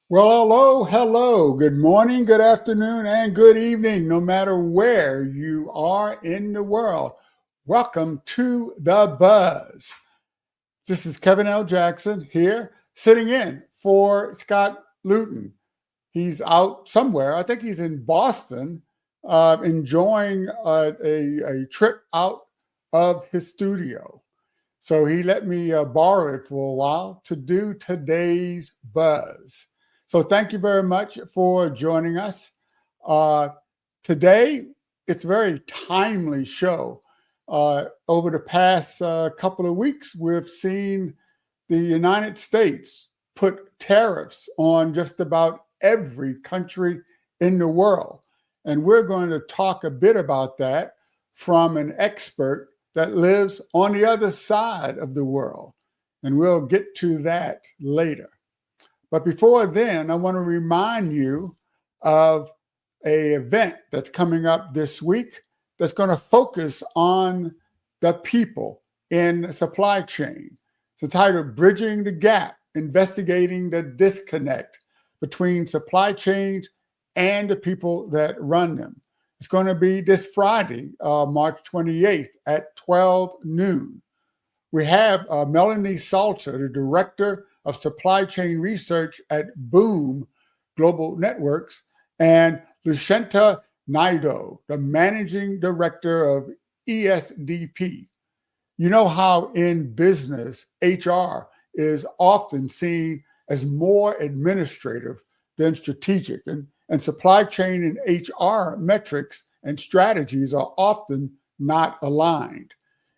Well, hello, hello. Good morning, good afternoon, and good evening, no matter where you are in the world. Welcome to The Buzz. This is Kevin L. Jackson here, sitting in for Scott Luton. He's out somewhere. I think he's in Boston, enjoying a trip out of his studio. So he let me borrow it for a while to do today's buzz. So thank you very much for joining us. Uh, Today, it's a very timely show. Over the past couple of weeks, we've seen the United States put tariffs on just about every country in the world. And we're going to talk a bit about that from an expert that lives on the other side of the world. And we'll get to that later. But before then, I want to remind you of an event that's coming up this week that's going to focus on the people in supply chain. It's entitled Bridging the Gap, Investigating the Disconnect Between Supply Chains and the People that Run Them. It's going to be this Friday, March 28th at 12 noon. We have Melanie Salter, the Director of Supply Chain Research at Boom Global Networks, and Lushenta Naido, the Managing Director of ESDP. You know how in business, HR is often seen as more administrative than strategic, and supply chain and HR metrics and strategies are often not aligned.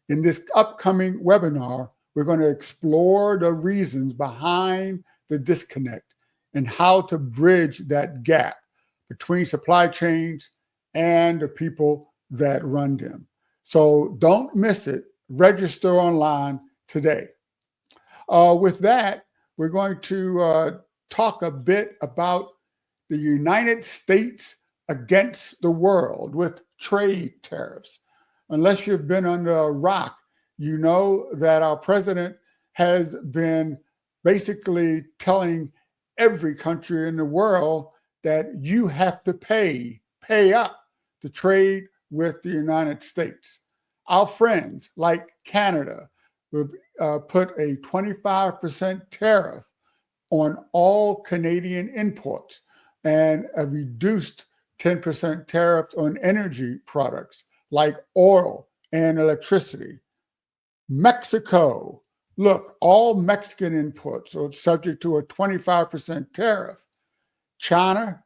In this upcoming webinar, we're going to explore the reasons behind the disconnect and how to bridge that gap between supply chains and the people that run them. So don't miss it. Register online today. With that, we're going to talk a bit about the United States against the world with trade tariffs. Unless you've been under a rock, you know that our president has been basically telling every country in the world that you have to pay up to trade with the United States. Our friends like Canada will put a 25% tariff on all Canadian imports and a reduced 10% tariff on energy products like oil and electricity. Mexico, look, all Mexican imports are subject to a 25% tariff. China,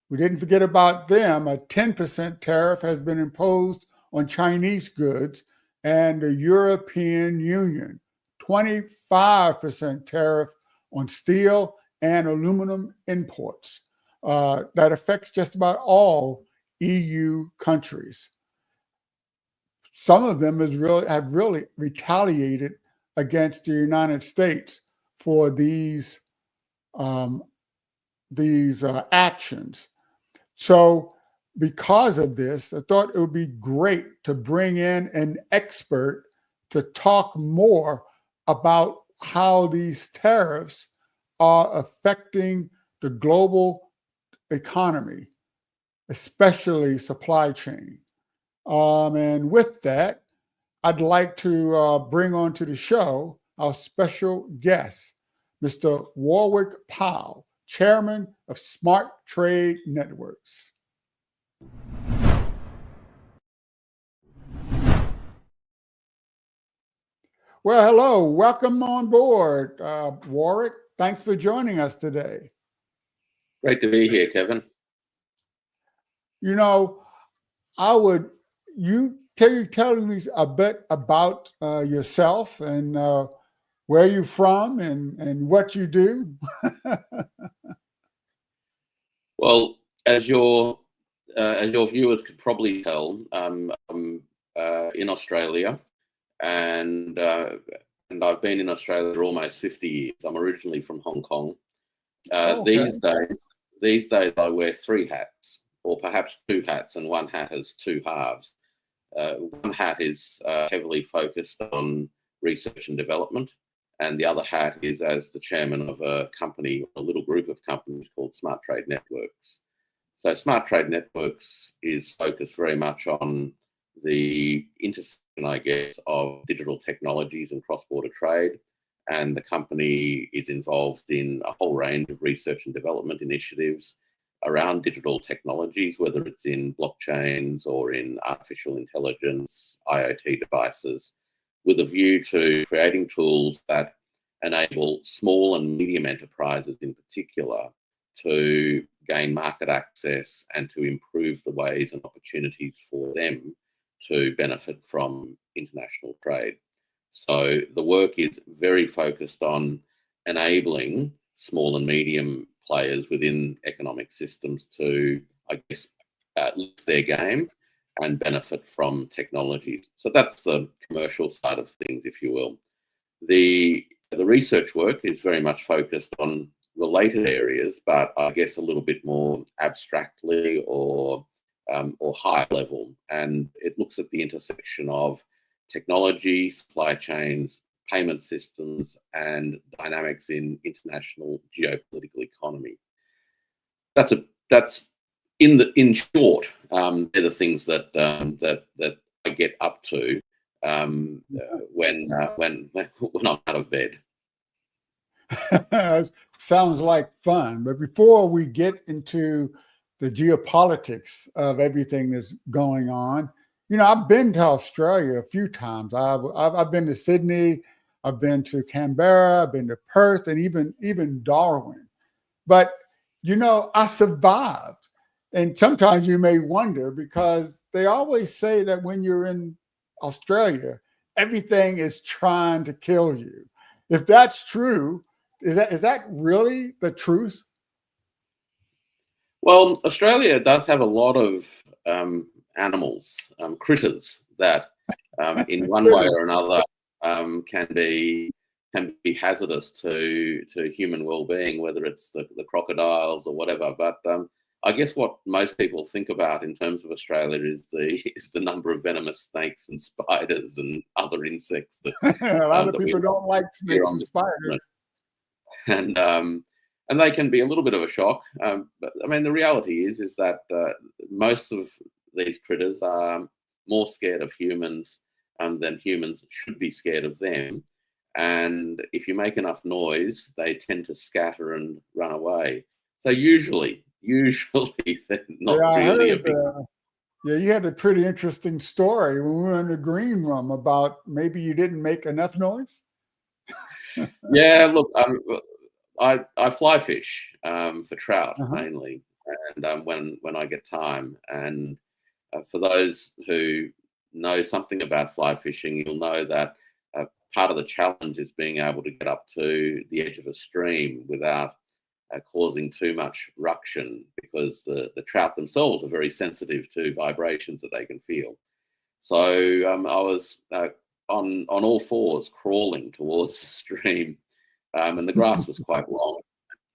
we didn't forget about them. A 10% tariff has been imposed on Chinese goods, and the European Union, 25% tariff on steel and aluminum imports. That affects just about all EU countries. Some of them have really retaliated against the United States for these actions. So because of this, I thought it would be great to bring in an expert to talk more about how these tariffs are affecting the global economy, especially supply chain. And with that, I'd like to bring onto the show our special guest, Mr. Warwick Powell, Chairman of Smart Trade Networks. Well, hello, welcome on board, Warwick. Thanks for joining us today. Great to be here, Kevin. You know, tell me a bit about yourself and where you're from and what you do. Well, as your viewers could probably tell, I'm in Australia, and I've been in Australia almost 50 years. I'm originally from Hong Kong. Okay. These days, I wear three hats, or perhaps two hats, and one hat has two halves. One hat is heavily focused on research and development, and the other hat is as the chairman of a company, a little group of companies called Smart Trade Networks. So Smart Trade Networks is focused very much on the intersection, I guess, of digital technologies and cross-border trade. And the company is involved in a whole range of research and development initiatives around digital technologies, whether it's in blockchains or in artificial intelligence, IoT devices, with a view to creating tools that enable small and medium enterprises in particular to gain market access and to improve the ways and opportunities for them to benefit from international trade. So the work is very focused on enabling small and medium players within economic systems to, I guess, lift their game and benefit from technologies. So that's the commercial side of things, if you will. The research work is very much focused on related areas, but I guess a little bit more abstractly or high level. And it looks at the intersection of technology, supply chains, payment systems, and dynamics in international geopolitical economy. That's in short. They're the things that I get up to when I'm out of bed. Sounds like fun. But before we get into the geopolitics of everything that's going on, I've been to Australia a few times. I've been to Sydney, I've been to Canberra, I've been to Perth, and even Darwin. But I survived. And sometimes you may wonder, because they always say that when you're in Australia, everything is trying to kill you. If that's true, is that really the truth? Well, Australia does have a lot of animals, critters that, in one way or another, can be hazardous to human well-being, whether it's the crocodiles or whatever. But I guess what most people think about in terms of Australia is the number of venomous snakes and spiders and other insects that a lot of people don't like snakes and spiders, and they can be a little bit of a shock. But I mean, the reality is that most of these critters are more scared of humans than humans should be scared of them. And if you make enough noise, they tend to scatter and run away. So usually they're not really a big. Yeah, you had a pretty interesting story when we were in the green room about maybe you didn't make enough noise. Yeah, look, I fly fish for trout mainly, and when I get time. And for those who know something about fly fishing, you'll know that part of the challenge is being able to get up to the edge of a stream without causing too much ruction, because the trout themselves are very sensitive to vibrations that they can feel. So I was on all fours crawling towards the stream, and the grass was quite long,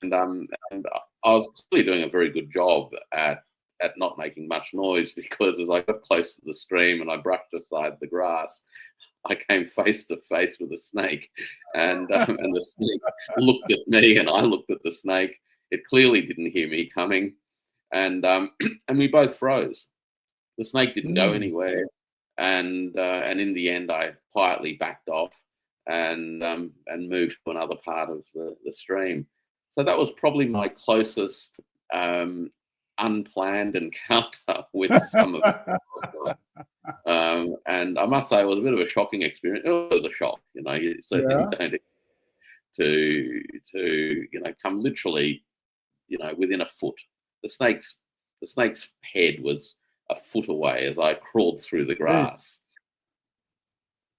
and I was clearly doing a very good job at not making much noise, because as I got close to the stream and I brushed aside the grass, I came face to face with a snake, and the snake looked at me, and I looked at the snake. It clearly didn't hear me coming, and we both froze. The snake didn't go anywhere, and in the end, I quietly backed off and moved to another part of the stream. So that was probably my closest unplanned encounter with some of it. And I must say, it was a bit of a shocking experience. It was a shock, you certainly don't to come literally, within a foot. The snake's head was a foot away as I crawled through the grass.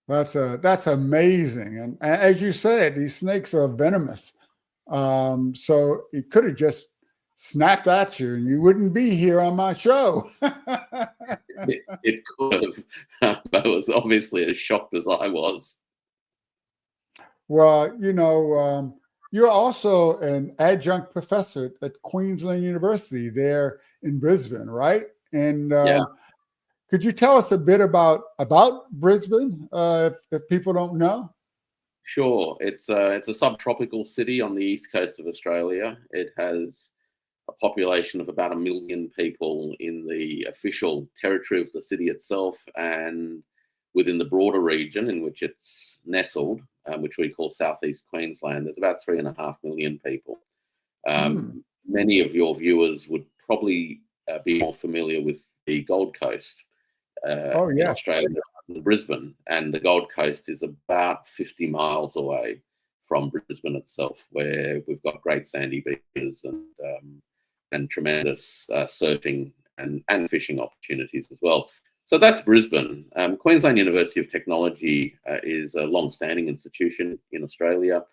That's amazing. And as you said, these snakes are venomous. So it could have just snapped at you and you wouldn't be here on my show. It could have, but it was obviously as shocked as I was. Well, you're also an adjunct professor at Queensland University there in Brisbane, right? And could you tell us a bit about Brisbane, if people don't know? Sure. It's a subtropical city on the east coast of Australia. It has a population of about 1 million people in the official territory of the city itself, and within the broader region in which it's nestled, which we call Southeast Queensland, there's about 3.5 million people. Mm. Many of your viewers would probably be more familiar with the Gold Coast Oh, in yeah. Australia, in Brisbane, and the Gold Coast is about 50 miles away from Brisbane itself, where we've got great sandy beaches and tremendous surfing and fishing opportunities as well. So that's Brisbane. Queensland University of Technology is a long-standing institution in Australia.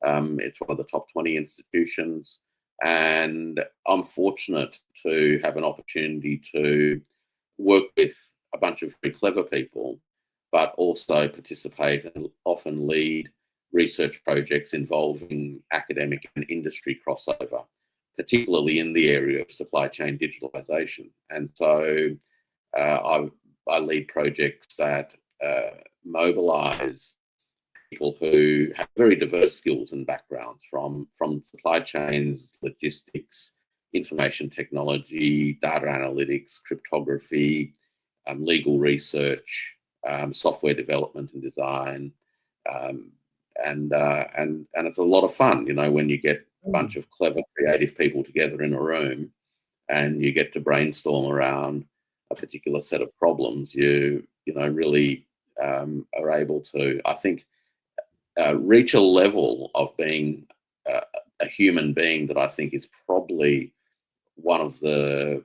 It's one of the top 20 institutions, and I'm fortunate to have an opportunity to work with a bunch of very clever people, but also participate and often lead research projects involving academic and industry crossover, particularly in the area of supply chain digitalization. And so I lead projects that mobilize people who have very diverse skills and backgrounds from supply chains, logistics, information technology, data analytics, cryptography, legal research, software development and design, and it's a lot of fun, when you get a bunch of clever, creative people together in a room, and you get to brainstorm around a particular set of problems. You really are able to, I think, reach a level of being a human being that I think is probably one of the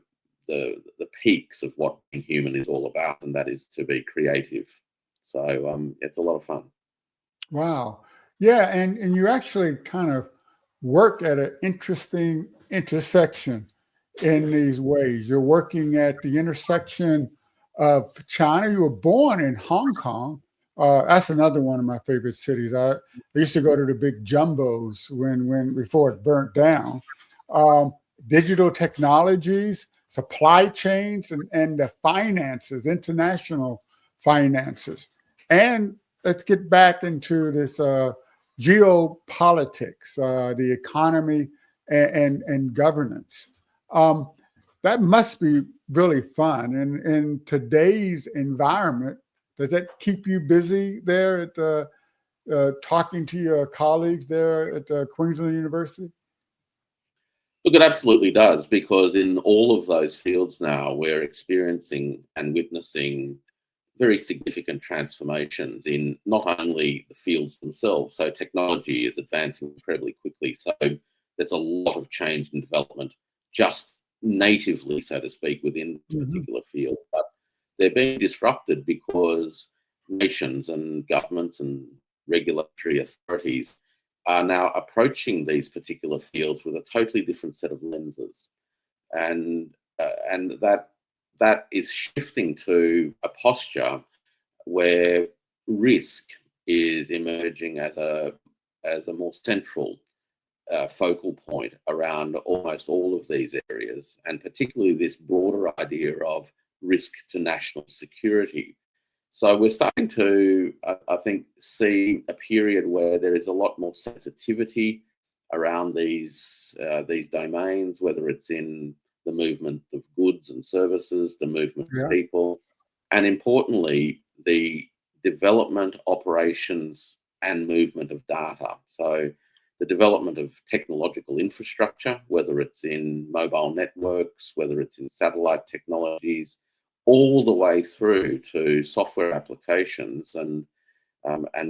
peaks of what being human is all about, and that is to be creative. So it's a lot of fun. Wow. Yeah, and you actually kind of work at an interesting intersection in these ways. You're working at the intersection of China. You were born in Hong Kong. That's another one of my favorite cities. I used to go to the big jumbos when before it burnt down. Um, Digital technologies, supply chains, and the finances, international finances. And let's get back into this geopolitics, the economy, and governance. Um, that must be really fun. And in today's environment, does that keep you busy there at talking to your colleagues there at Queensland University? Look, it absolutely does, because in all of those fields now, we're experiencing and witnessing very significant transformations in not only the fields themselves. So technology is advancing incredibly quickly. So there's a lot of change and development just natively, so to speak, within a Hmm. particular field. But they're being disrupted because nations and governments and regulatory authorities are now approaching these particular fields with a totally different set of lenses, and that is shifting to a posture where risk is emerging as a more central focal point around almost all of these areas, and particularly this broader idea of risk to national security. So we're starting to, I think, see a period where there is a lot more sensitivity around these domains, whether it's in the movement of goods and services, the movement of Yeah. people, and importantly, the development, operations, and movement of data. So the development of technological infrastructure, whether it's in mobile networks, whether it's in satellite technologies, all the way through to software applications and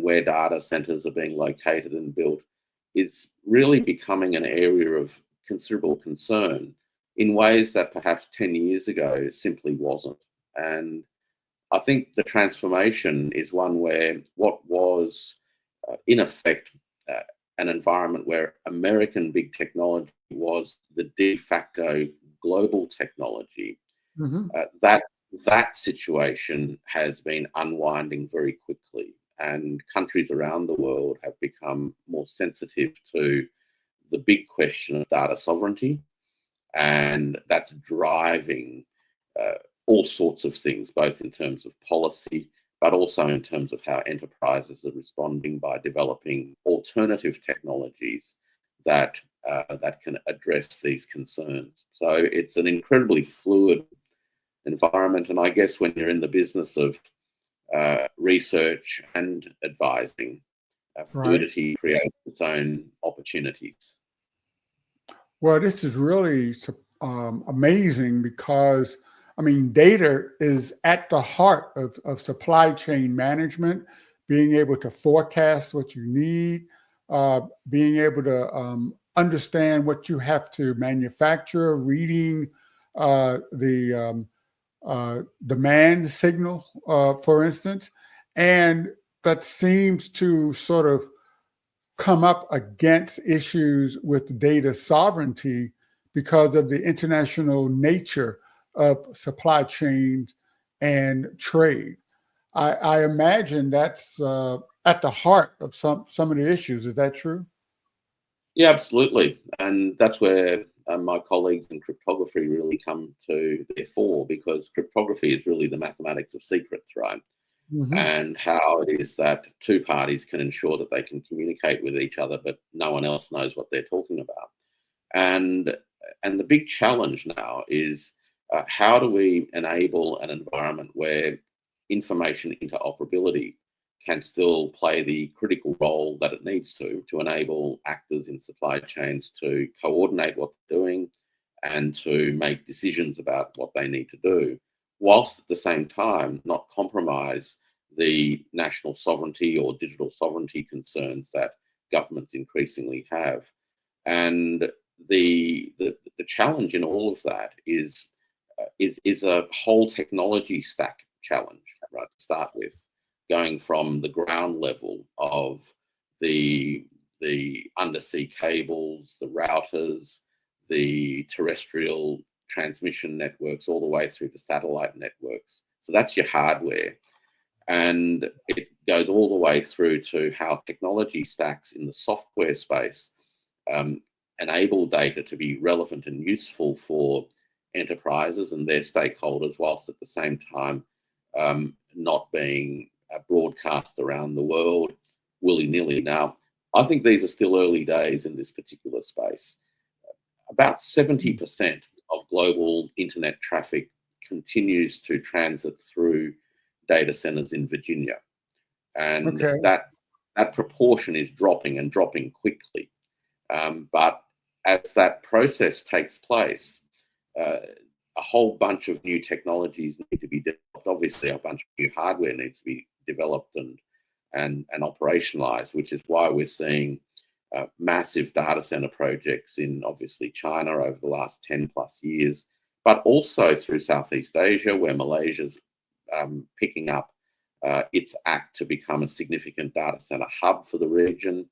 where data centers are being located and built, is really becoming an area of considerable concern in ways that perhaps 10 years ago simply wasn't. And I think the transformation is one where what was, in effect, uh, an environment where American big technology was the de facto global technology, Hmm. that situation has been unwinding very quickly, and countries around the world have become more sensitive to the big question of data sovereignty, and that's driving uh, all sorts of things, both in terms of policy, but also in terms of how enterprises are responding by developing alternative technologies that that can address these concerns. So it's an incredibly fluid environment, and I guess when you're in the business of research and advising, Right. fluidity creates its own opportunities. Well, this is really amazing because, I mean, data is at the heart of supply chain management, being able to forecast what you need, being able to understand what you have to manufacture, reading the demand signal, for instance. And that seems to sort of come up against issues with data sovereignty because of the international nature of supply chains and trade. I imagine that's at the heart of some of the issues. Is that true? Yeah, absolutely. And that's where my colleagues in cryptography really come to their fore, because cryptography is really the mathematics of secrets, right? Hmm. And how it is that two parties can ensure that they can communicate with each other, but no one else knows what they're talking about. And the big challenge now is how do we enable an environment where information interoperability can still play the critical role that it needs to enable actors in supply chains to coordinate what they're doing and to make decisions about what they need to do, whilst at the same time not compromise the national sovereignty or digital sovereignty concerns that governments increasingly have. And the challenge in all of that is a whole technology stack challenge, right? To start with, going from the ground level of the undersea cables, the routers, the terrestrial transmission networks, all the way through to satellite networks. So that's your hardware, and it goes all the way through to how technology stacks in the software space um, enable data to be relevant and useful for enterprises and their stakeholders, whilst at the same time not being broadcast around the world willy-nilly. Now, I think these are still early days in this particular space. About 70% of global internet traffic continues to transit through data centers in Virginia, and Okay. that proportion is dropping and dropping quickly. But as that process takes place, a whole bunch of new technologies need to be developed. Obviously, a bunch of new hardware needs to be developed and operationalized, which is why we're seeing massive data center projects in obviously China over the last 10 plus years, but also through Southeast Asia, where Malaysia's picking up its act to become a significant data center hub for the region.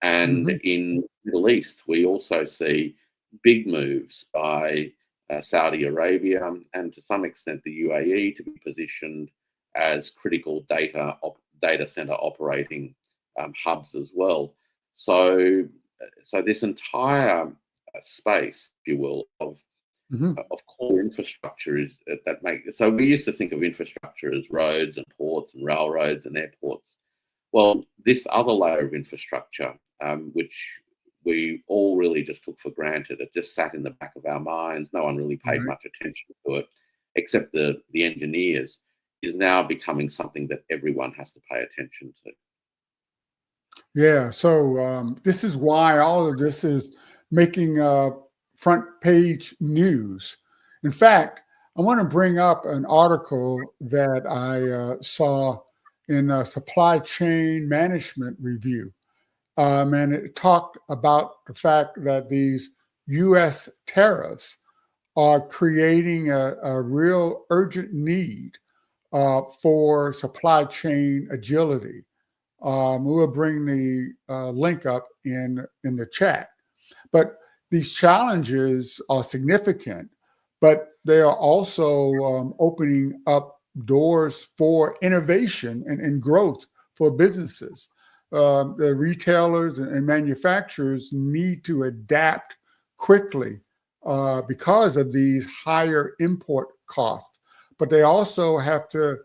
And Hmm. in the Middle East, we also see big moves by Saudi Arabia and to some extent the UAE to be positioned as critical data center operating hubs as well. So, so this entire space, if you will, Hmm. of core infrastructure is that make. So we used to think of infrastructure as roads and ports and railroads and airports. Well, this other layer of infrastructure, which we all really just took for granted, it just sat in the back of our minds. No one really paid Right. much attention to it, except the engineers, is now becoming something that everyone has to pay attention to. Yeah. So this is why all of this is making front page news. In fact, I want to bring up an article that I saw in a supply chain management review. And it talked about the fact that these US tariffs are creating a real urgent need for supply chain agility. We'll bring the link up in the chat. But these challenges are significant, but they are also opening up doors for innovation and growth for businesses. The retailers and manufacturers need to adapt quickly because of these higher import costs, but they also have to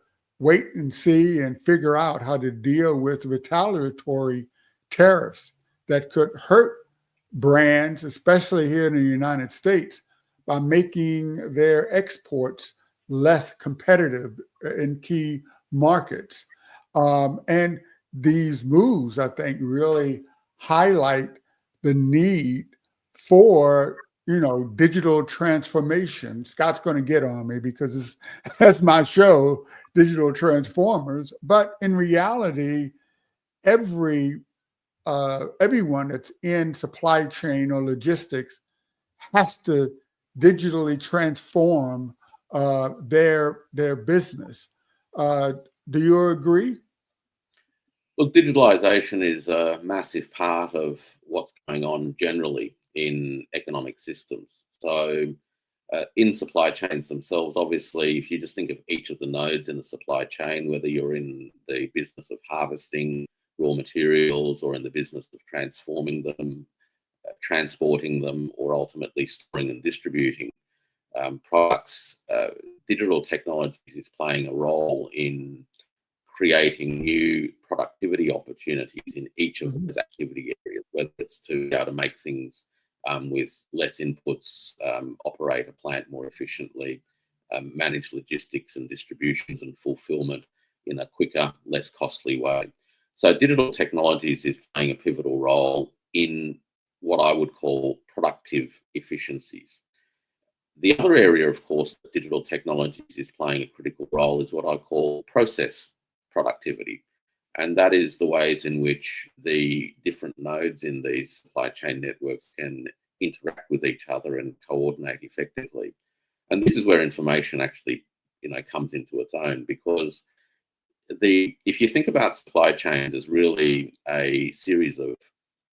wait and see and figure out how to deal with retaliatory tariffs that could hurt brands, especially here in the United States, by making their exports less competitive in key markets. And these moves, I think, really highlight the need for digital transformation. Scott's going to get on me because that's my show, Digital Transformers. But in reality, everyone that's in supply chain or logistics has to digitally transform their business. Do you agree? Well, digitalization is a massive part of what's going on generally in economic systems. So, in supply chains themselves, obviously, if you just think of each of the nodes in the supply chain, whether you're in the business of harvesting raw materials or in the business of transforming them, transporting them, or ultimately storing and distributing products, digital technologies is playing a role in creating new productivity opportunities in each of those activity areas, whether it's to be able to make things with less inputs, operate a plant more efficiently, manage logistics and distributions and fulfillment in a quicker, less costly way. So digital technologies is playing a pivotal role in what I would call productive efficiencies. The other area, of course, that digital technologies is playing a critical role is what I call process productivity. And that is the ways in which the different nodes in these supply chain networks can interact with each other and coordinate effectively. And this is where information actually, comes into its own, because if you think about supply chains as really a series of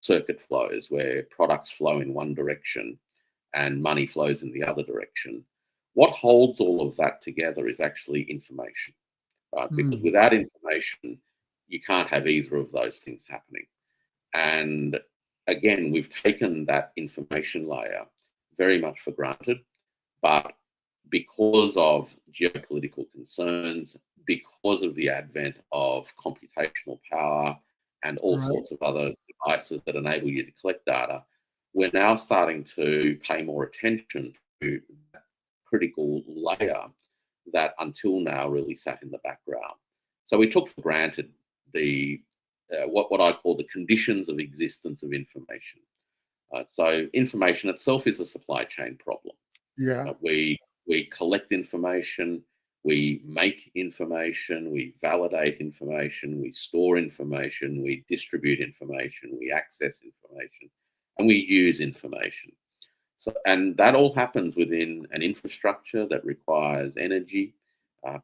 circuit flows where products flow in one direction and money flows in the other direction, what holds all of that together is actually information. Right? Because without information, you can't have either of those things happening. And again, we've taken that information layer very much for granted, but because of geopolitical concerns, because of the advent of computational power and all sorts of other devices that enable you to collect data, we're now starting to pay more attention to that critical layer that until now really sat in the background. So we took for granted the what I call the conditions of existence of information. So information itself is a supply chain problem. Yeah. We collect information, we make information, we validate information, we store information, we distribute information, we access information, and we use information. So, and that all happens within an infrastructure that requires energy,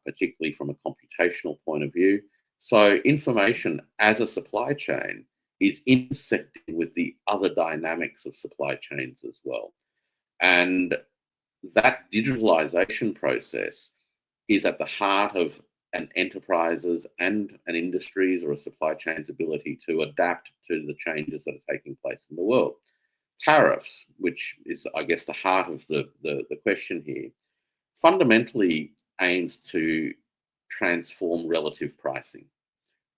particularly from a computational point of view. So information as a supply chain is intersecting with the other dynamics of supply chains as well. And that digitalization process is at the heart of an enterprise's and an industry's or a supply chain's ability to adapt to the changes that are taking place in the world. Tariffs, which is, I guess, the heart of the question here, fundamentally aims to transform relative pricing.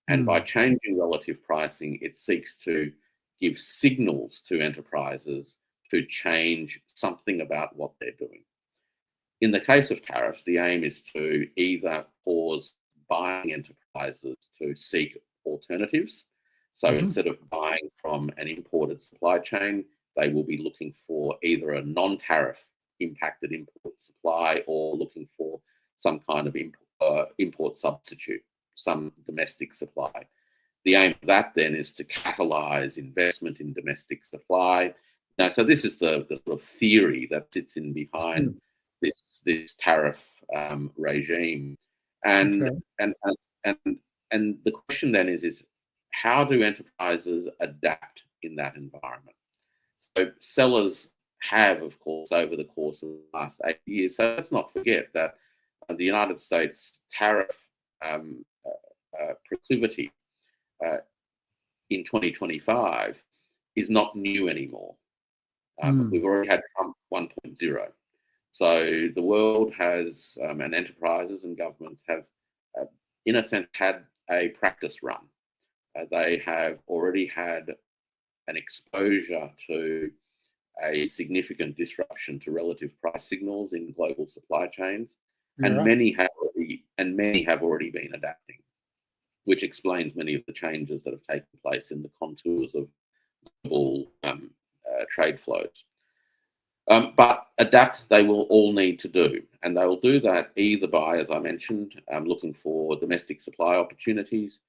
And by changing relative pricing, it seeks to give signals to enterprises to change something about what they're doing. In the case of tariffs, the aim is to either cause buying enterprises to seek alternatives. So instead of buying from an imported supply chain, they will be looking for either a non-tariff impacted import supply or looking for some kind of import substitute, some domestic supply. The aim of that then is to catalyze investment in domestic supply. Now, so this is the sort of theory that sits in behind this tariff regime, and the question then is how do enterprises adapt in that environment? So sellers have, of course, over the course of the last 8 years. So let's not forget that the United States tariff proclivity in 2025 is not new anymore. We've already had Trump 1.0. So the world has, and enterprises and governments have in a sense, had a practice run. They have already had an exposure to a significant disruption to relative price signals in global supply chains, and Yeah. many have already been adapting, which explains many of the changes that have taken place in the contours of global trade flows. But adapt they will all need to do, and they will do that either by, as I mentioned, looking for domestic supply opportunities,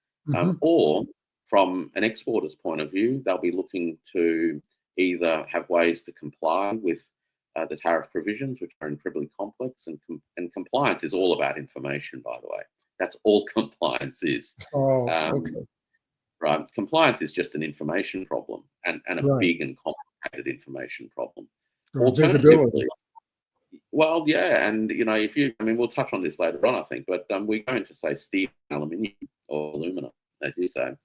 or from an exporter's point of view, they'll be looking to either have ways to comply with the tariff provisions, which are incredibly complex, and compliance is all about information, by the way. That's all compliance is. Oh, okay. Right. Compliance is just an information problem, and a Right. big and complicated information problem. Visibility. Alternatively, well, yeah, and we'll touch on this later on, I think, but we go into, say, steel, aluminium, or aluminum, as you say.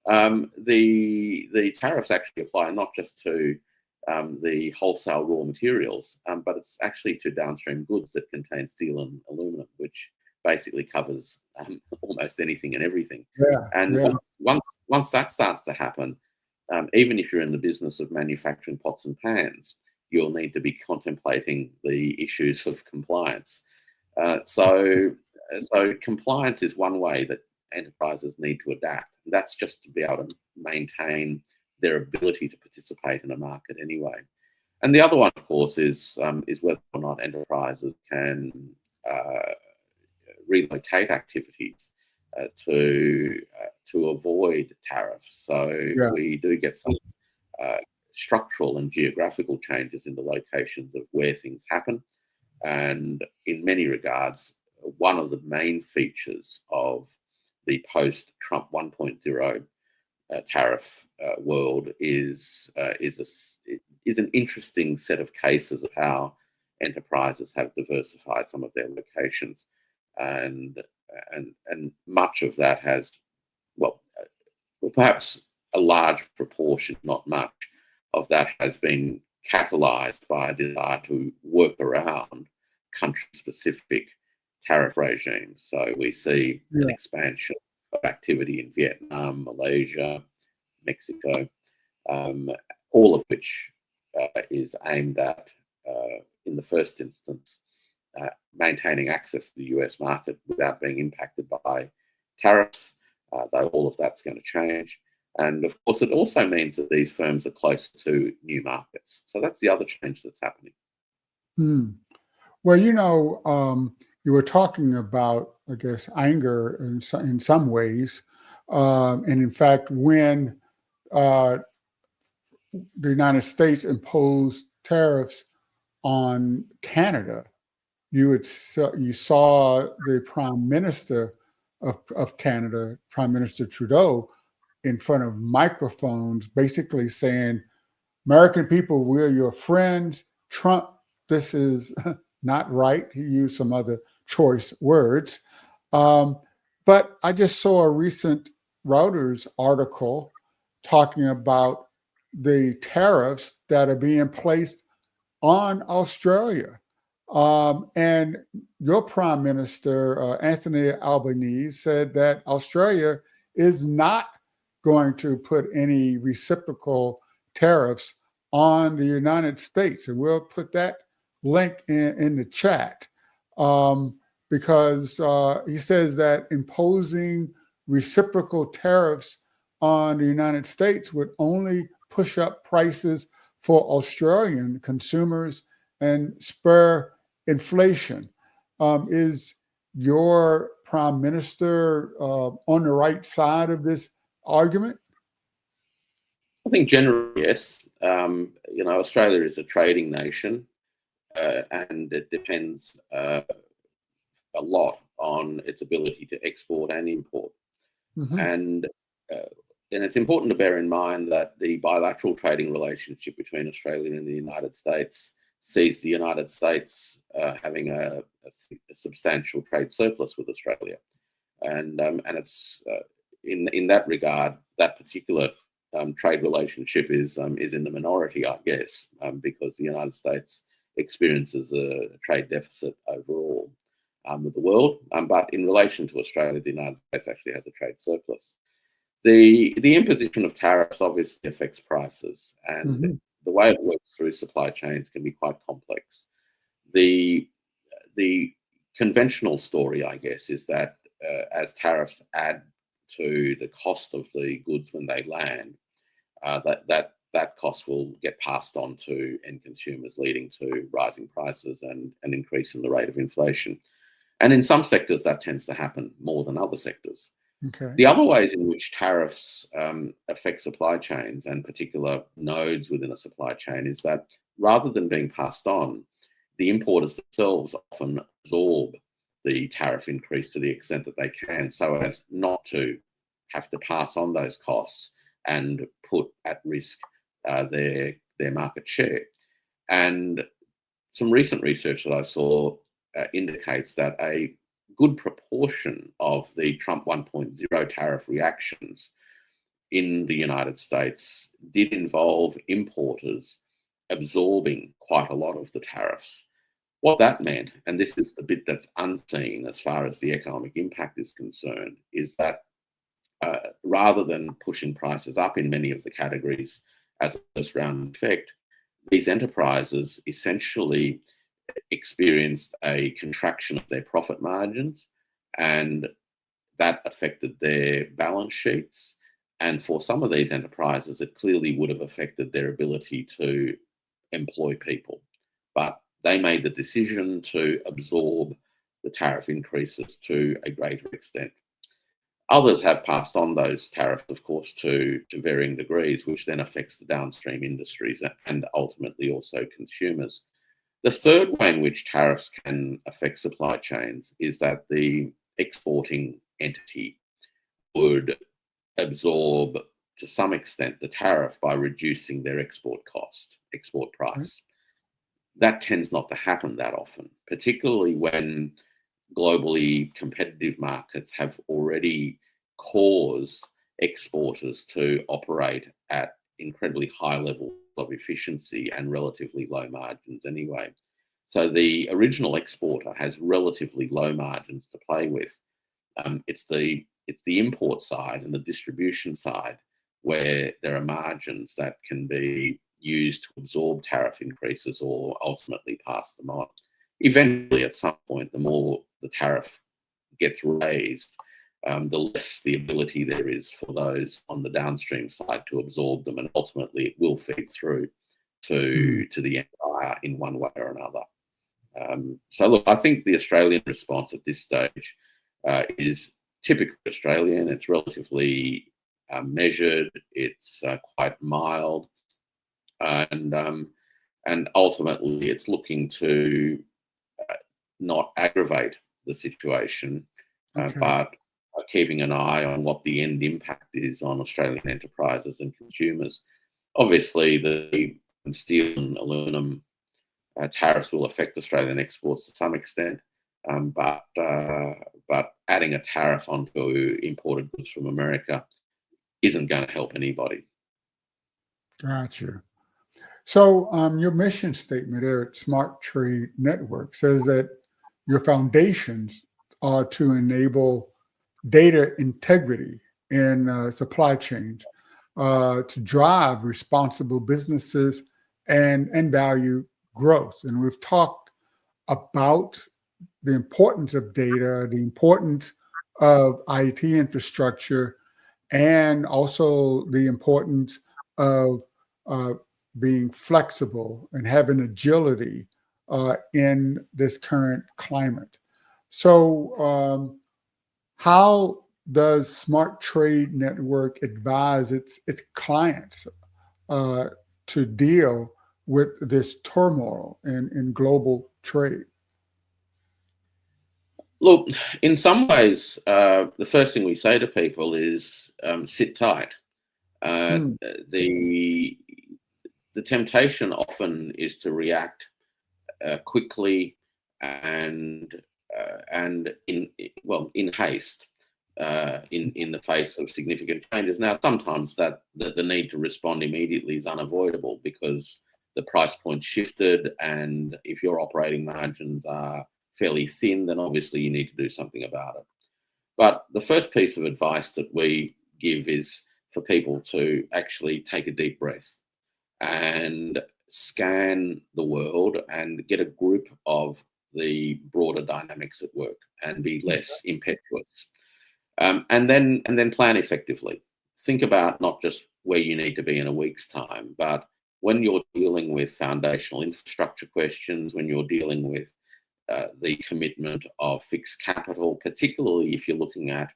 The tariffs actually apply not just to the wholesale raw materials, but it's actually to downstream goods that contain steel and aluminum, which basically covers almost anything and everything. Yeah. And Yeah. once that starts to happen, even if you're in the business of manufacturing pots and pans, you'll need to be contemplating the issues of compliance. So compliance is one way that enterprises need to adapt. That's just to be able to maintain their ability to participate in a market anyway. And the other one, of course, is whether or not enterprises can relocate activities to avoid tariffs. So we do get some structural and geographical changes in the locations of where things happen. And in many regards, one of the main features of the post-Trump 1.0 tariff world is an interesting set of cases of how enterprises have diversified some of their locations, and much of that has, perhaps a large proportion, not much, of that has been catalyzed by a desire to work around country-specific tariff regimes. So we see an expansion of activity in Vietnam, Malaysia, Mexico, all of which is aimed at, in the first instance, maintaining access to the US market without being impacted by tariffs, though all of that's going to change. And of course, it also means that these firms are closer to new markets. So that's the other change that's happening. Well, you were talking about, I guess, anger in some ways. And in fact, when the United States imposed tariffs on Canada, you saw the Prime Minister of Canada, Prime Minister Trudeau, in front of microphones, basically saying, "American people, we're your friends. Trump, this is not right." He used some other choice words. But I just saw a recent Reuters article talking about the tariffs that are being placed on Australia. And your Prime Minister, Anthony Albanese, said that Australia is not going to put any reciprocal tariffs on the United States. And we'll put that link in the chat, because he says that imposing reciprocal tariffs on the United States would only push up prices for Australian consumers and spur inflation. Is your Prime Minister on the right side of this argument? I think generally, yes. Australia is a trading nation, and it depends a lot on its ability to export and import. And it's important to bear in mind that the bilateral trading relationship between Australia and the United States sees the United States having a substantial trade surplus with Australia, and it's in that regard, that particular trade relationship is in the minority, I guess, because the United States experiences a trade deficit overall. with the world. But in relation to Australia, the United States actually has a trade surplus. The imposition of tariffs obviously affects prices, and Mm-hmm. the way it works through supply chains can be quite complex. The conventional story, I guess, is that as tariffs add to the cost of the goods when they land, that cost will get passed on to end consumers, leading to rising prices and an increase in the rate of inflation. And in some sectors, that tends to happen more than other sectors. Okay. The other ways in which tariffs affect supply chains and particular nodes within a supply chain is that rather than being passed on, the importers themselves often absorb the tariff increase to the extent that they can, so as not to have to pass on those costs and put at risk their market share. And some recent research that I saw indicates that a good proportion of the Trump 1.0 tariff reactions in the United States did involve importers absorbing quite a lot of the tariffs. What that meant, and this is the bit that's unseen as far as the economic impact is concerned, is that rather than pushing prices up in many of the categories as a first round effect, these enterprises essentially experienced a contraction of their profit margins, and that affected their balance sheets. And for some of these enterprises, it clearly would have affected their ability to employ people. But they made the decision to absorb the tariff increases to a greater extent. Others have passed on those tariffs, of course, to varying degrees, which then affects the downstream industries and ultimately also consumers. The third way in which tariffs can affect supply chains is that the exporting entity would absorb to some extent the tariff by reducing their export price. That tends not to happen that often, particularly when globally competitive markets have already caused exporters to operate at incredibly high levels of efficiency and relatively low margins anyway. So the original exporter has relatively low margins to play with. It's the import side and the distribution side where there are margins that can be used to absorb tariff increases or ultimately pass them on. Eventually, at some point, the more the tariff gets raised, the less the ability there is for those on the downstream side to absorb them, and ultimately it will feed through to the end buyer in one way or another. So look, I think the Australian response at this stage is typically Australian. It's relatively measured. It's quite mild, and ultimately it's looking to not aggravate the situation, but keeping an eye on what the end impact is on Australian enterprises and consumers. Obviously, the steel and aluminium tariffs will affect Australian exports to some extent, but adding a tariff onto imported goods from America isn't going to help anybody. Gotcha. So your mission statement there at Smart Trade Network says that your foundations are to enable data integrity in supply chains, to drive responsible businesses and value growth. And we've talked about the importance of data, the importance of IT infrastructure, and also the importance of being flexible and having agility in this current climate. So how does Smart Trade Network advise its clients to deal with this turmoil in global trade? Look, in some ways, the first thing we say to people is sit tight. The temptation often is to react quickly and in haste in the face of significant changes. Now, sometimes that the need to respond immediately is unavoidable because the price point shifted, and if your operating margins are fairly thin, then obviously you need to do something about it. But the first piece of advice that we give is for people to actually take a deep breath and scan the world and get a grip of the broader dynamics at work and be less impetuous. And then plan effectively. Think about not just where you need to be in a week's time, but when you're dealing with foundational infrastructure questions, when you're dealing with the commitment of fixed capital, particularly if you're looking at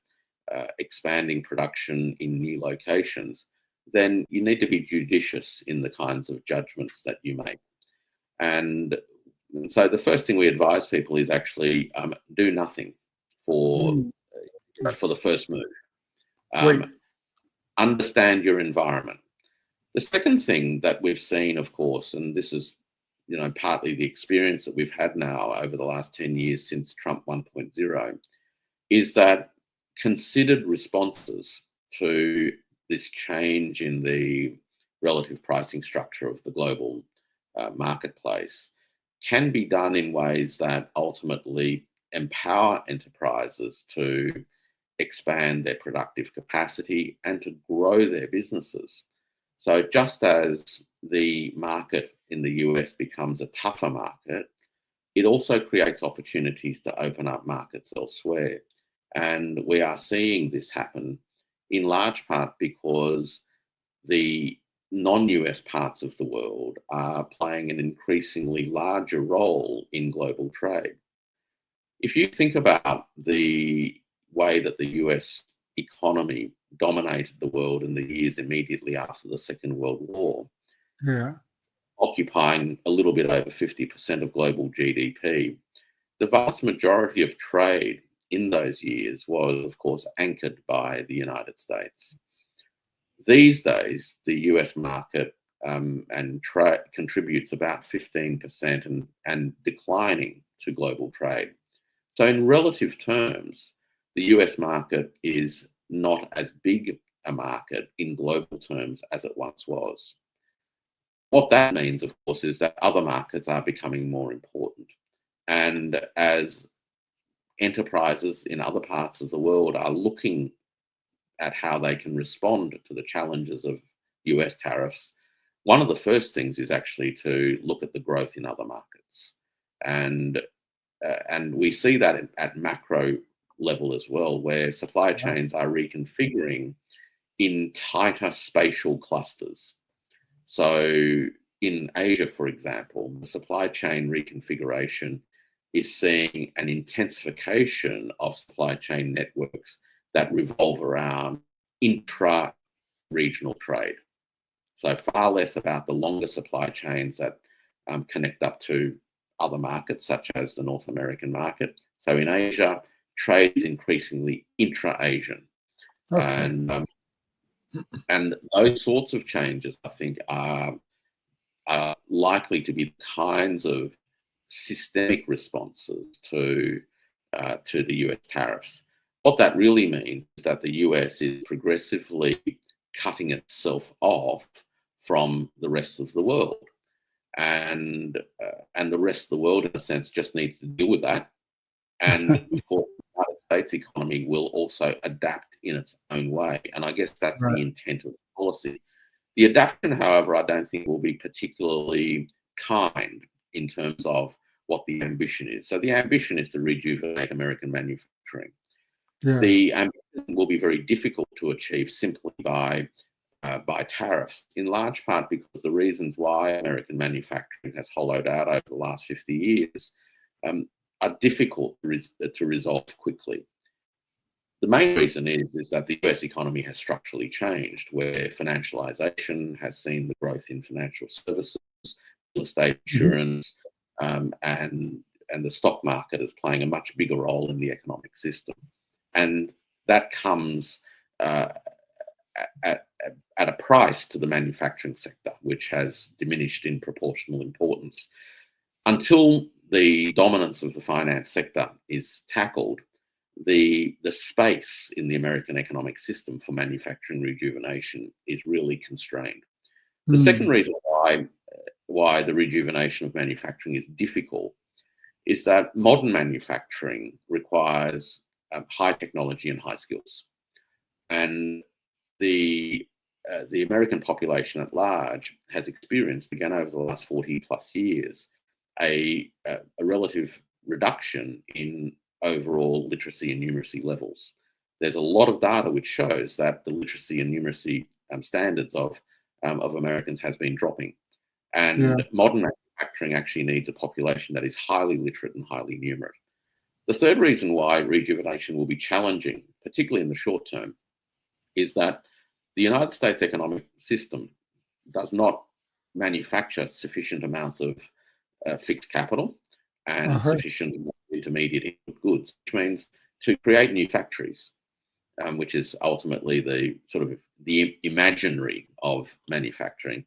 expanding production in new locations, then you need to be judicious in the kinds of judgments that you make. And so the first thing we advise people is actually do nothing for the first move. Understand your environment. The second thing that we've seen, of course, and this is partly the experience that we've had now over the last 10 years since Trump 1.0, is that considered responses to this change in the relative pricing structure of the global marketplace can be done in ways that ultimately empower enterprises to expand their productive capacity and to grow their businesses. So just as the market in the US becomes a tougher market, it also creates opportunities to open up markets elsewhere. And we are seeing this happen in large part because the non-US parts of the world are playing an increasingly larger role in global trade. If you think about the way that the US economy dominated the world in the years immediately after the Second World War, occupying a little bit over 50% of global GDP, the vast majority of trade in those years was, of course, anchored by the United States. These days, the US market and trade contributes about 15% and declining to global trade. So in relative terms, the US market is not as big a market in global terms as it once was. What that means, of course, is that other markets are becoming more important. And as enterprises in other parts of the world are looking at how they can respond to the challenges of US tariffs, one of the first things is actually to look at the growth in other markets. And we see that at macro level as well, where supply chains are reconfiguring in tighter spatial clusters. So in Asia, for example, the supply chain reconfiguration is seeing an intensification of supply chain networks that revolve around intra-regional trade. So far less about the longer supply chains that connect up to other markets, such as the North American market. So in Asia, trade is increasingly intra-Asian. And those sorts of changes, I think, are likely to be the kinds of systemic responses to the US tariffs. What that really means is that the US is progressively cutting itself off from the rest of the world. And the rest of the world, in a sense, just needs to deal with that. And of course, the United States economy will also adapt in its own way. And I guess that's the intent of the policy. The adaptation, however, I don't think will be particularly kind in terms of what the ambition is. So the ambition is to rejuvenate American manufacturing. The ambition will be very difficult to achieve simply by tariffs, in large part because the reasons why American manufacturing has hollowed out over the last 50 years are difficult to resolve quickly. The main reason is that the US economy has structurally changed, where financialization has seen the growth in financial services, real estate, insurance, and the stock market is playing a much bigger role in the economic system. And that comes at a price to the manufacturing sector, which has diminished in proportional importance. Until the dominance of the finance sector is tackled, the space in the American economic system for manufacturing rejuvenation is really constrained. The second reason why the rejuvenation of manufacturing is difficult is that modern manufacturing requires high technology and high skills. And the American population at large has experienced, again over the last 40 plus years, a relative reduction in overall literacy and numeracy levels. There's a lot of data which shows that the literacy and numeracy standards of Americans has been dropping. And modern manufacturing actually needs a population that is highly literate and highly numerate. The third reason why rejuvenation will be challenging, particularly in the short term, is that the United States economic system does not manufacture sufficient amounts of fixed capital and sufficient intermediate input goods, which means to create new factories, which is ultimately the sort of the imaginary of manufacturing,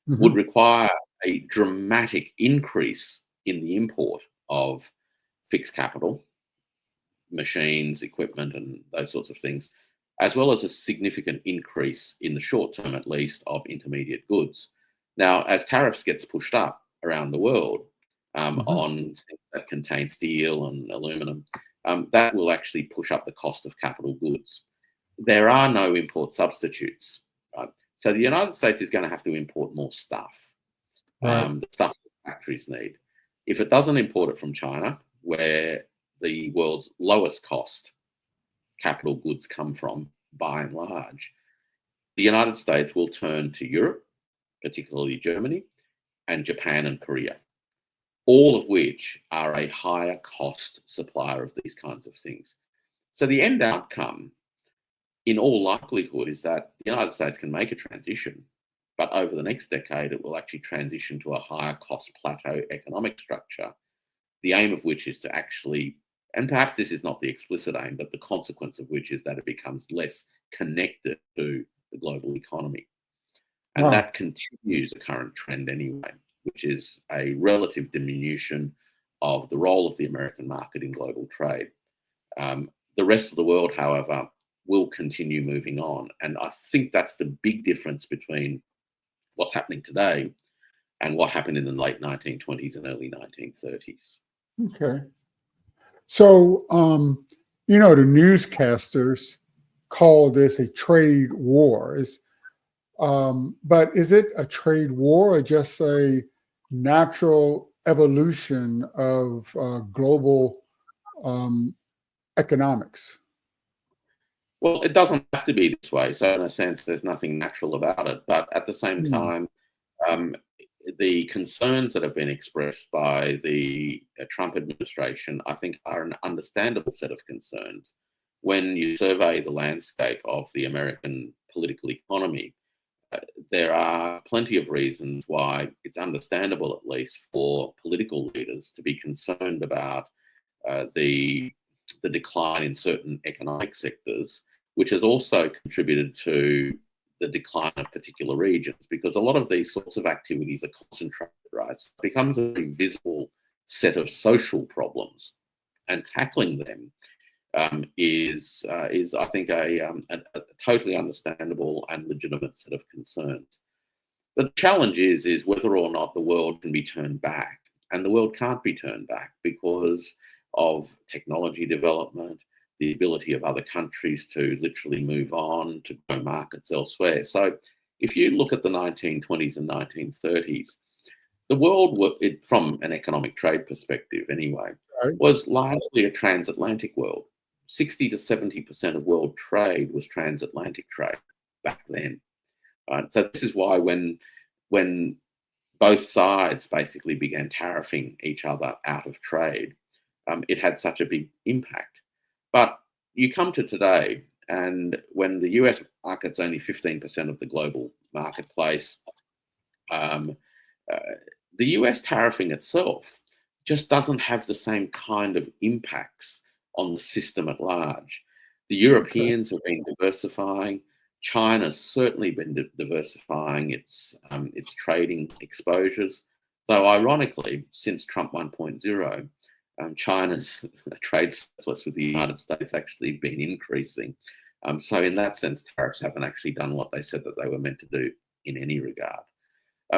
would require a dramatic increase in the import of fixed capital, machines, equipment, and those sorts of things, as well as a significant increase in the short term, at least, of intermediate goods. Now, as tariffs gets pushed up around the world on things that contain steel and aluminum, that will actually push up the cost of capital goods. There are no import substitutes, right? So the United States is going to have to import more stuff, the stuff that factories need. If it doesn't import it from China, where the world's lowest cost capital goods come from, by and large, the United States will turn to Europe, particularly Germany, and Japan and Korea, all of which are a higher cost supplier of these kinds of things. So the end outcome, in all likelihood, is that the United States can make a transition, but over the next decade, it will actually transition to a higher cost plateau economic structure, the aim of which is to actually, and perhaps this is not the explicit aim, but the consequence of which is that it becomes less connected to the global economy. And that continues the current trend anyway, which is a relative diminution of the role of the American market in global trade. The rest of the world, however, will continue moving on. And I think that's the big difference between what's happening today and what happened in the late 1920s and early 1930s. Okay. So, the newscasters call this a trade war. But is it a trade war or just a natural evolution of global economics? Well, it doesn't have to be this way. So in a sense, there's nothing natural about it. But at the same time, the concerns that have been expressed by the Trump administration, I think, are an understandable set of concerns. When you survey the landscape of the American political economy, there are plenty of reasons why it's understandable, at least, for political leaders to be concerned about the decline in certain economic sectors, which has also contributed to the decline of particular regions, because a lot of these sorts of activities are concentrated, right? So it becomes a very visible set of social problems, and tackling them is I think a totally understandable and legitimate set of concerns. But the challenge is whether or not the world can be turned back, and the world can't be turned back because of technology development, the ability of other countries to literally move on to grow markets elsewhere. So if you look at the 1920s and 1930s, the world, from an economic trade perspective anyway, was largely a transatlantic world. 60 to 70% of world trade was transatlantic trade back then. Right? So this is why when both sides basically began tariffing each other out of trade, it had such a big impact. But you come to today, and when the US market's only 15% of the global marketplace, the US tariffing itself just doesn't have the same kind of impacts on the system at large. The Europeans have been diversifying. China's certainly been diversifying its trading exposures, though ironically, since Trump 1.0, China's trade surplus with the United States actually been increasing. So in that sense, tariffs haven't actually done what they said that they were meant to do in any regard.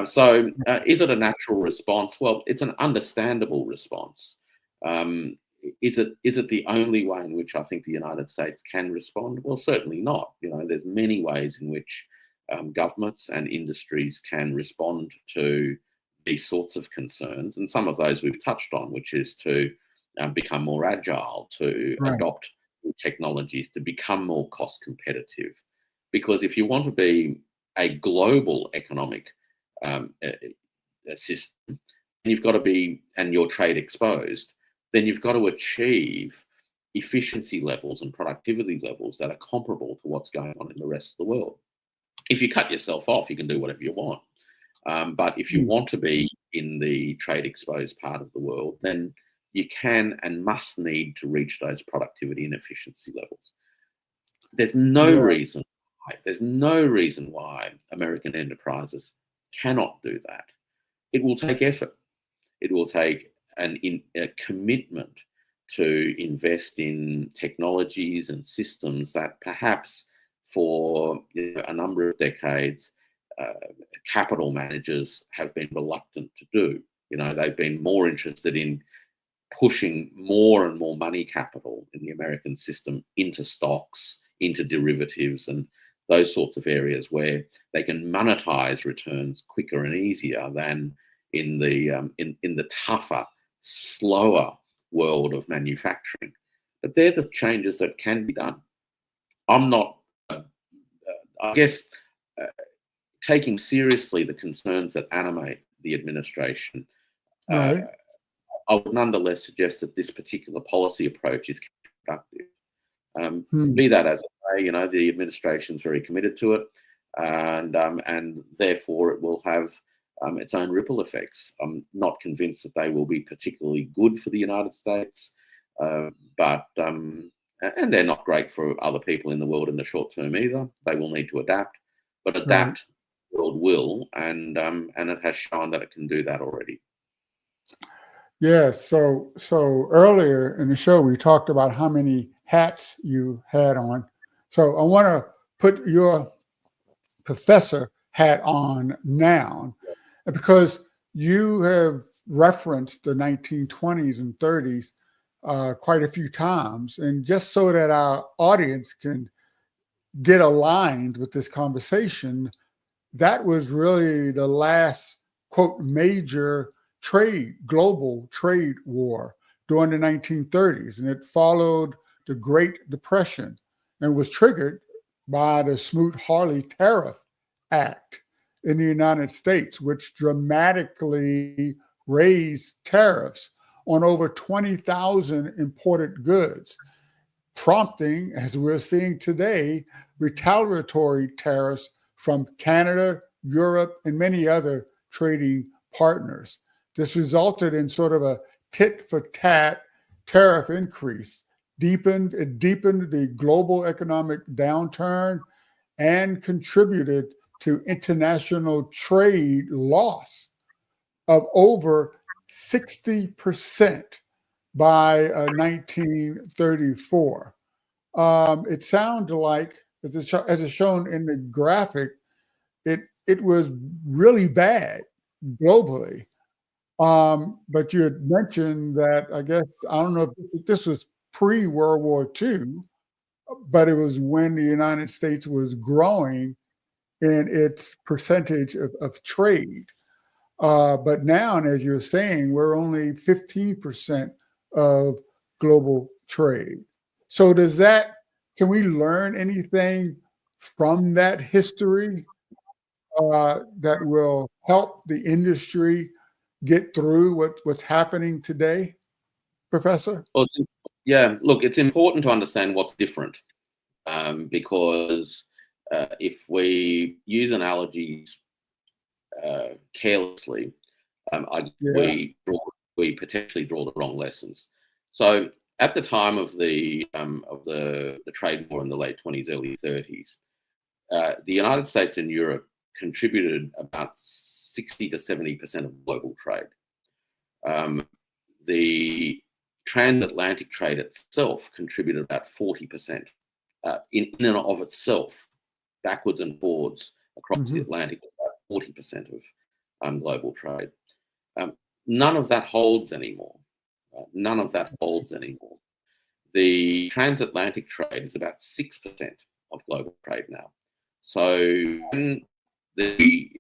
So is it a natural response? Well, it's an understandable response. Is it the only way in which I think the United States can respond? Well, certainly not. There's many ways in which governments and industries can respond to these sorts of concerns, and some of those we've touched on, which is to become more agile, to Right. adopt new technologies, to become more cost competitive. Because if you want to be a global economic system, you've got to be, and your trade exposed, then you've got to achieve efficiency levels and productivity levels that are comparable to what's going on in the rest of the world. If you cut yourself off, you can do whatever you want. But if you want to be in the trade exposed part of the world, then you can and must need to reach those productivity and efficiency levels. There's no reason why American enterprises cannot do that. It will take effort. It will take a commitment to invest in technologies and systems that perhaps for a number of decades capital managers have been reluctant to do. They've been more interested in pushing more and more money capital in the American system into stocks, into derivatives, and those sorts of areas where they can monetize returns quicker and easier than in the tougher, slower world of manufacturing. But they're the changes that can be done. I'm not, I guess, taking seriously the concerns that animate the administration. Right. I would nonetheless suggest that this particular policy approach is counterproductive. Be that as it may, the administration's very committed to it, and therefore it will have its own ripple effects. I'm not convinced that they will be particularly good for the United States, but and they're not great for other people in the world in the short term either. They will need to adapt, but adapt the world will, and it has shown that it can do that already. Yes. So earlier in the show, we talked about how many hats you had on. So I want to put your professor hat on now, because you have referenced the 1920s and 30s quite a few times. And just so that our audience can get aligned with this conversation, that was really the last, quote, major global trade war during the 1930s. And it followed the Great Depression and was triggered by the Smoot-Hawley Tariff Act in the United States, which dramatically raised tariffs on over 20,000 imported goods, prompting, as we're seeing today, retaliatory tariffs from Canada, Europe, and many other trading partners. This resulted in sort of a tit-for-tat tariff increase. It deepened the global economic downturn and contributed to international trade loss of over 60% by 1934. It sounds like, as it's shown in the graphic, it was really bad globally. But you had mentioned that, I guess, I don't know if this was pre-World War II, but it was when the United States was growing in its percentage of trade. But now, and as you're saying, we're only 15% of global trade. So can we learn anything from that history that will help the industry get through what's happening today, Professor? Well, look, it's important to understand what's different, because if we use analogies carelessly, we potentially draw the wrong lessons. So at the time of the trade war in the late 20s, early 30s, the United States and Europe contributed about 60 to 70% of global trade. The transatlantic trade itself contributed about 40% in and of itself, backwards and forwards across the Atlantic, about 40% of global trade. None of that holds anymore. None of that holds anymore. The transatlantic trade is about 6% of global trade now. So when the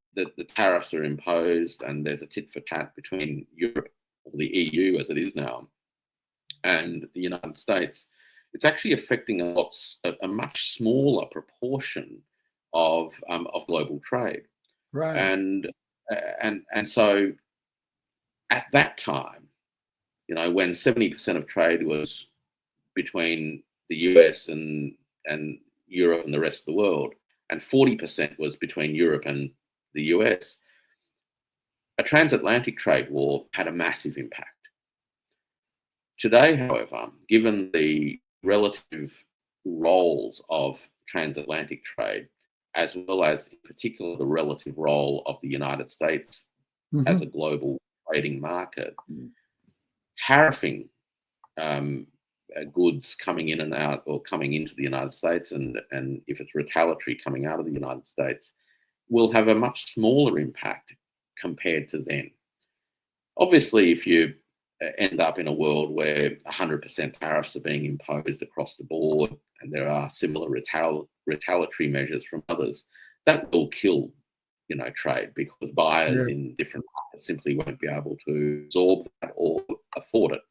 tariffs are imposed and there's a tit for tat between Europe, or the EU as it is now, and the United States, it's actually affecting a much smaller proportion of global trade. Right. And so at that time, when 70% of trade was between the US and Europe and the rest of the world, and 40% was between Europe and the US, a transatlantic trade war had a massive impact. Today, however, given the relative roles of transatlantic trade, as well as in particular the relative role of the United States as a global trading market, tariffing goods coming in and out, or coming into the United States, and if it's retaliatory coming out of the United States, will have a much smaller impact compared to then. Obviously, if you end up in a world where 100% tariffs are being imposed across the board, and there are similar retaliatory measures from others, that will kill trade, because buyers in different markets simply won't be able to absorb that or afford it.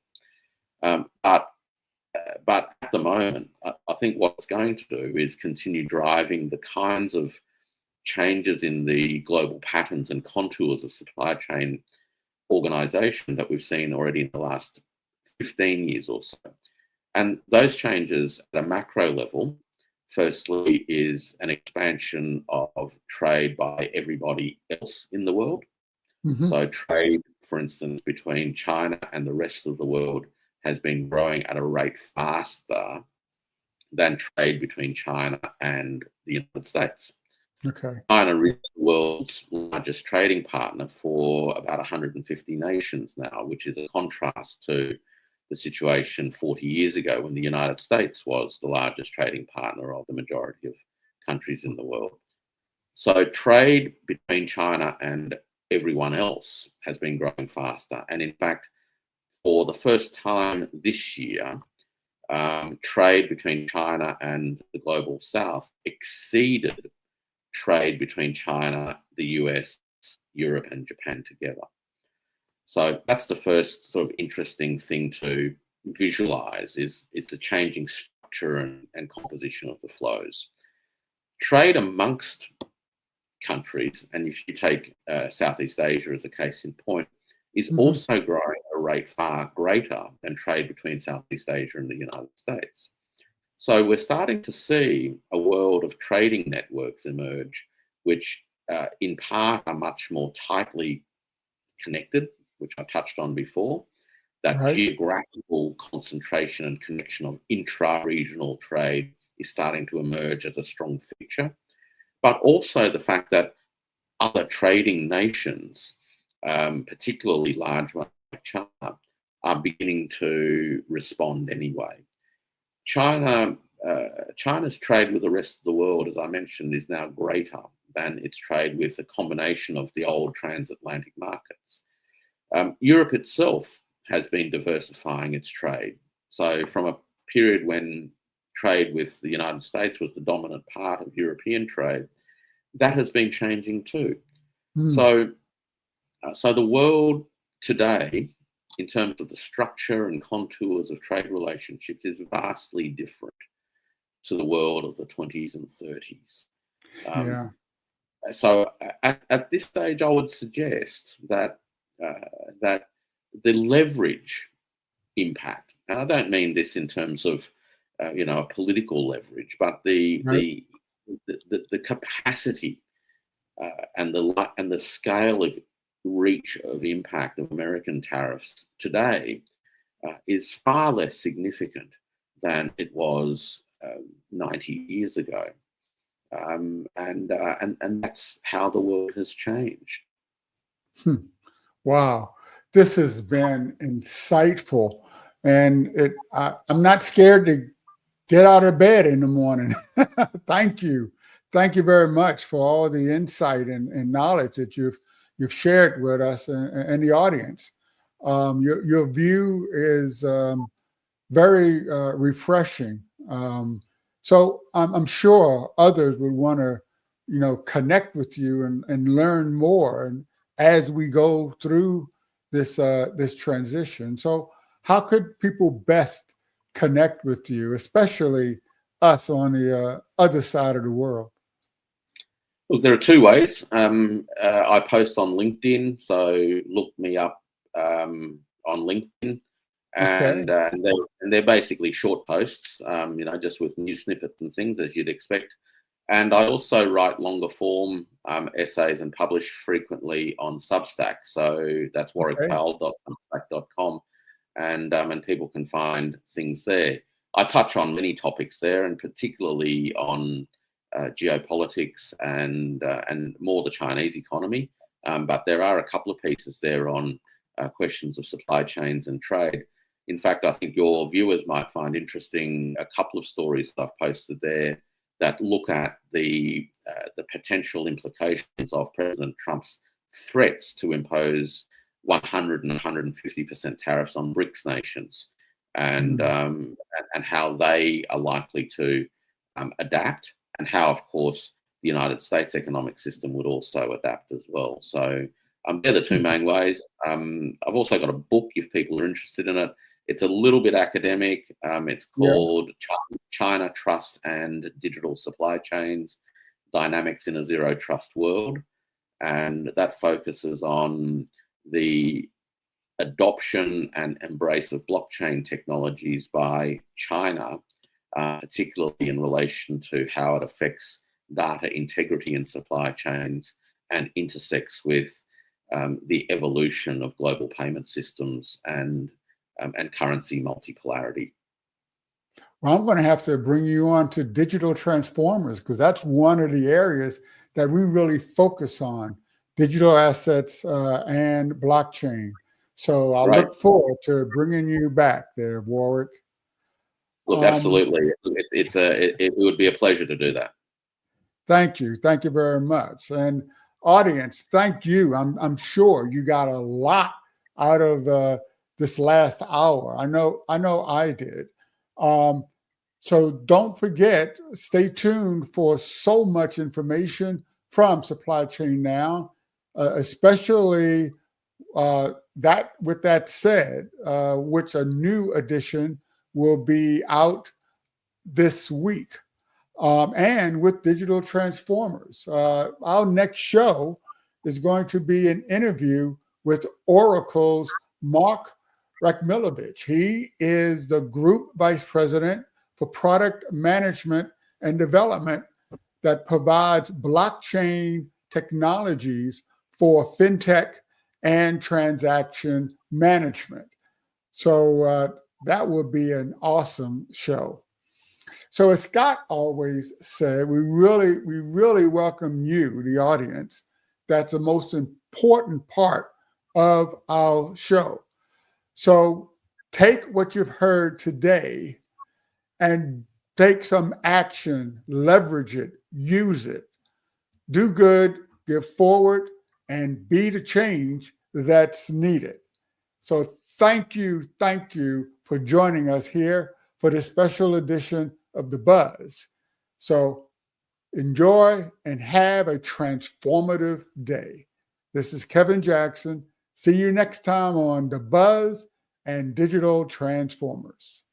But at the moment, I think what it's going to do is continue driving the kinds of changes in the global patterns and contours of supply chain organization that we've seen already in the last 15 years or so. And those changes at a macro level, firstly, is an expansion of trade by everybody else in the world. So trade, for instance, between China and the rest of the world has been growing at a rate faster than trade between China and the United States. China is the world's largest trading partner for about 150 nations now, which is a contrast to the situation 40 years ago when the United States was the largest trading partner of the majority of countries in the world. So trade between China and everyone else has been growing faster. And in fact, for the first time this year, trade between China and the global south exceeded trade between China, the US, Europe, and Japan together. So that's the first sort of interesting thing to visualize, is the changing structure and composition of the flows. Trade amongst countries, and if you take Southeast Asia as a case in point, is also growing at a rate far greater than trade between Southeast Asia and the United States. So we're starting to see a world of trading networks emerge, which in part are much more tightly connected, which I touched on before. That geographical concentration and connection of intra-regional trade is starting to emerge as a strong feature. But also the fact that other trading nations, particularly large ones like China, are beginning to respond anyway. China's trade with the rest of the world, as I mentioned, is now greater than its trade with a combination of the old transatlantic markets. Europe itself has been diversifying its trade. So from a period when trade with the United States was the dominant part of European trade, that has been changing too. So the world today, in terms of the structure and contours of trade relationships, is vastly different to the world of the 20s and 30s. So at this stage, I would suggest that the leverage impact, and I don't mean this in terms of a political leverage, but the capacity and the scale of reach of impact of American tariffs today is far less significant than it was 90 years ago, and that's how the world has changed. Wow, this has been insightful, and I'm not scared to get out of bed in the morning. Thank you very much for all the insight and knowledge that you've shared with us and the audience. Your view is very refreshing. So I'm sure others would want to, connect with you and learn more, and as we go through this transition. So how could people best connect with you, especially us on the other side of the world? Look, there are two ways. I post on LinkedIn, so look me up on LinkedIn, Okay. and they're basically short posts, just with news snippets and things as you'd expect. And I also write longer form essays and publish frequently on Substack. So that's Okay. warwickpowell.substack.com, and people can find things there. I touch on many topics there, and particularly on geopolitics and more the Chinese economy. But there are a couple of pieces there on questions of supply chains and trade. In fact, I think your viewers might find interesting a couple of stories that I've posted there that look at the potential implications of President Trump's threats to impose 100 and 150% tariffs on BRICS nations, and how they are likely to adapt, and how, of course, the United States economic system would also adapt as well. So they're the two main ways. I've also got a book if people are interested in it. It's a little bit academic. It's Yeah. called China Trust and Digital Supply Chains, Dynamics in a Zero Trust World. And that focuses on the adoption and embrace of blockchain technologies by China, particularly in relation to how it affects data integrity in supply chains and intersects with the evolution of global payment systems and currency multipolarity. Well, I'm going to have to bring you on to digital transformers, because that's one of the areas that we really focus on, digital assets and blockchain. So I Right. look forward to bringing you back there, Warwick. Look, absolutely. It would be a pleasure to do that. Thank you. Thank you very much. And audience, thank you. I'm sure you got a lot out of this last hour. I know I did. So don't forget, stay tuned for so much information from Supply Chain Now, especially that. With that said, which a new edition will be out this week, and with digital transformers. Our next show is going to be an interview with Oracle's Mark Rakmilovich. He is the Group Vice President for Product Management and Development that provides blockchain technologies for fintech and transaction management. So that will be an awesome show. So as Scott always said, we really welcome you, the audience. That's the most important part of our show. So take what you've heard today and take some action, leverage it, use it, do good, give forward, and be the change that's needed. So thank you for joining us here for this special edition of The Buzz. So enjoy and have a transformative day. This is Kevin Jackson. See you next time on The Buzz and Digital Transformers.